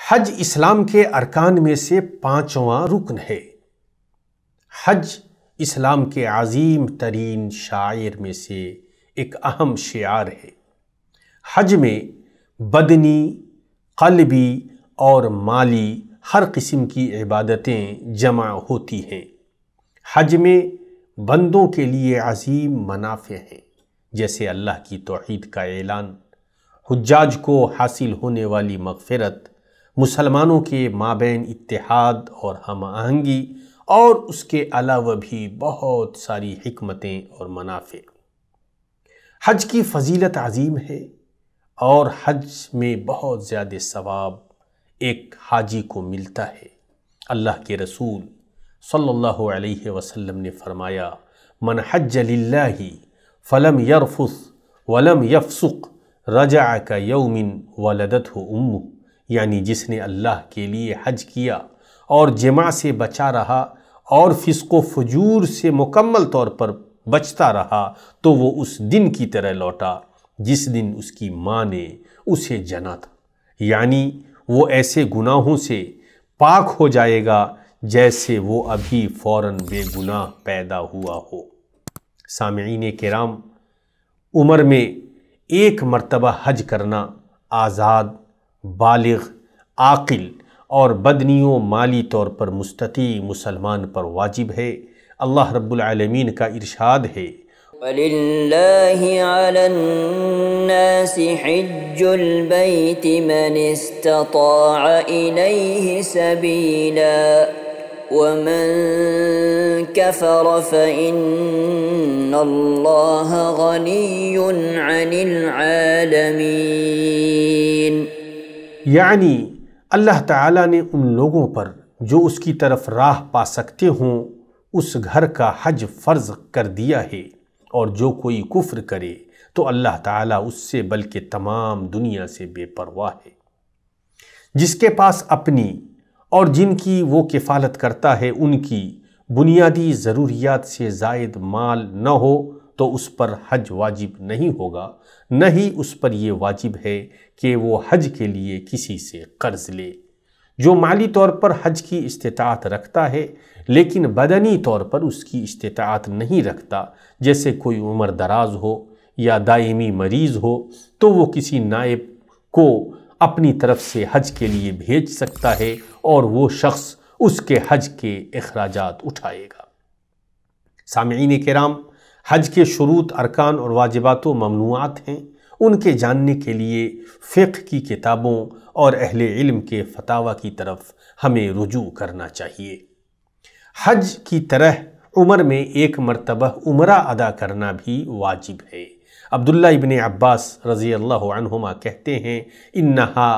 حج اسلام کے ارکان میں سے 5واں رکن ہے۔ حج اسلام کے عظیم ترین شعائر میں سے ایک اہم شعار ہے۔ حج میں بدنی، قلبی اور مالی ہر قسم کی عبادتیں جمع ہوتی ہیں۔ حج میں بندوں کے لیے عظیم منافع ہیں، جیسے اللہ کی توحید کا اعلان، حجاج کو حاصل ہونے والی مغفرت، مسلمانوں کے مابین اتحاد اور ہم آہنگی، اور اس کے علاوہ بھی بہت ساری حکمتیں اور منافع۔ حج کی فضیلت عظیم ہے اور حج میں بہت زیادہ ثواب ایک حاجی کو ملتا ہے۔ اللہ کے رسول صلی اللہ علیہ وسلم نے فرمایا، من حج للہ فلم یرفث ولم یفسق رجع کیوم ولدتہ امہ، یعنی جس نے اللہ کے لیے حج کیا اور جماع سے بچا رہا اور فسق و فجور سے مکمل طور پر بچتا رہا تو وہ اس دن کی طرح لوٹا جس دن اس کی ماں نے اسے جنا تھا، یعنی وہ ایسے گناہوں سے پاک ہو جائے گا جیسے وہ ابھی فوراً بے گناہ پیدا ہوا ہو۔ سامعین کرام، عمر میں ایک مرتبہ حج کرنا آزاد، بالغ، عاقل اور بدنی و مالی طور پر مستطیع مسلمان پر واجب ہے۔ اللہ رب العالمین کا ارشاد ہے، وَلِلَّهِ عَلَى النَّاسِ حِجُّ الْبَيْتِ مَنِ اسْتَطَاعَ إِلَيْهِ سَبِيلًا وَمَن كَفَرَ فَإِنَّ اللَّهَ غَنِيٌّ عَنِ الْعَالَمِينَ۔ یعنی اللہ تعالیٰ نے ان لوگوں پر جو اس کی طرف راہ پا سکتے ہوں اس گھر کا حج فرض کر دیا ہے، اور جو کوئی کفر کرے تو اللہ تعالیٰ اس سے بلکہ تمام دنیا سے بے پرواہ ہے۔ جس کے پاس اپنی اور جن کی وہ کفالت کرتا ہے ان کی بنیادی ضروریات سے زائد مال نہ ہو تو اس پر حج واجب نہیں ہوگا، نہ ہی اس پر یہ واجب ہے کہ وہ حج کے لیے کسی سے قرض لے۔ جو مالی طور پر حج کی استطاعت رکھتا ہے لیکن بدنی طور پر اس کی استطاعت نہیں رکھتا، جیسے کوئی عمر دراز ہو یا دائمی مریض ہو، تو وہ کسی نائب کو اپنی طرف سے حج کے لیے بھیج سکتا ہے اور وہ شخص اس کے حج کے اخراجات اٹھائے گا۔ سامعین کرام، حج کے شروط، ارکان اور واجبات و ممنوعات ہیں۔ ان کے جاننے کے لیے فقہ کی کتابوں اور اہل علم کے فتاوی کی طرف ہمیں رجوع کرنا چاہیے۔ حج کی طرح عمر میں ایک مرتبہ عمرہ ادا کرنا بھی واجب ہے۔ عبداللہ ابن عباس رضی اللہ عنہما کہتے ہیں، انہا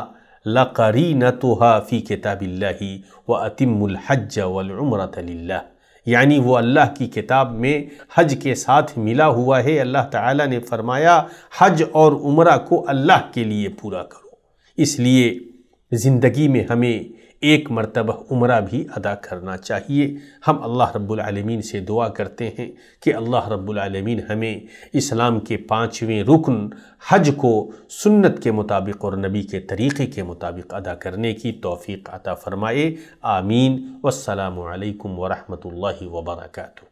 لقرینتھا فی کتاب اللہ واتموا الحج والعمرۃ للہ، یعنی وہ اللہ کی کتاب میں حج کے ساتھ ملا ہوا ہے۔ اللہ تعالیٰ نے فرمایا، حج اور عمرہ کو اللہ کے لیے پورا کرو۔ اس لیے زندگی میں ہمیں ایک مرتبہ عمرہ بھی ادا کرنا چاہیے۔ ہم اللہ رب العالمین سے دعا کرتے ہیں کہ اللہ رب العالمین ہمیں اسلام کے 5ویں رکن حج کو سنت کے مطابق اور نبی کے طریقے کے مطابق ادا کرنے کی توفیق عطا فرمائے۔ آمین۔ والسلام علیکم ورحمۃ اللہ وبرکاتہ۔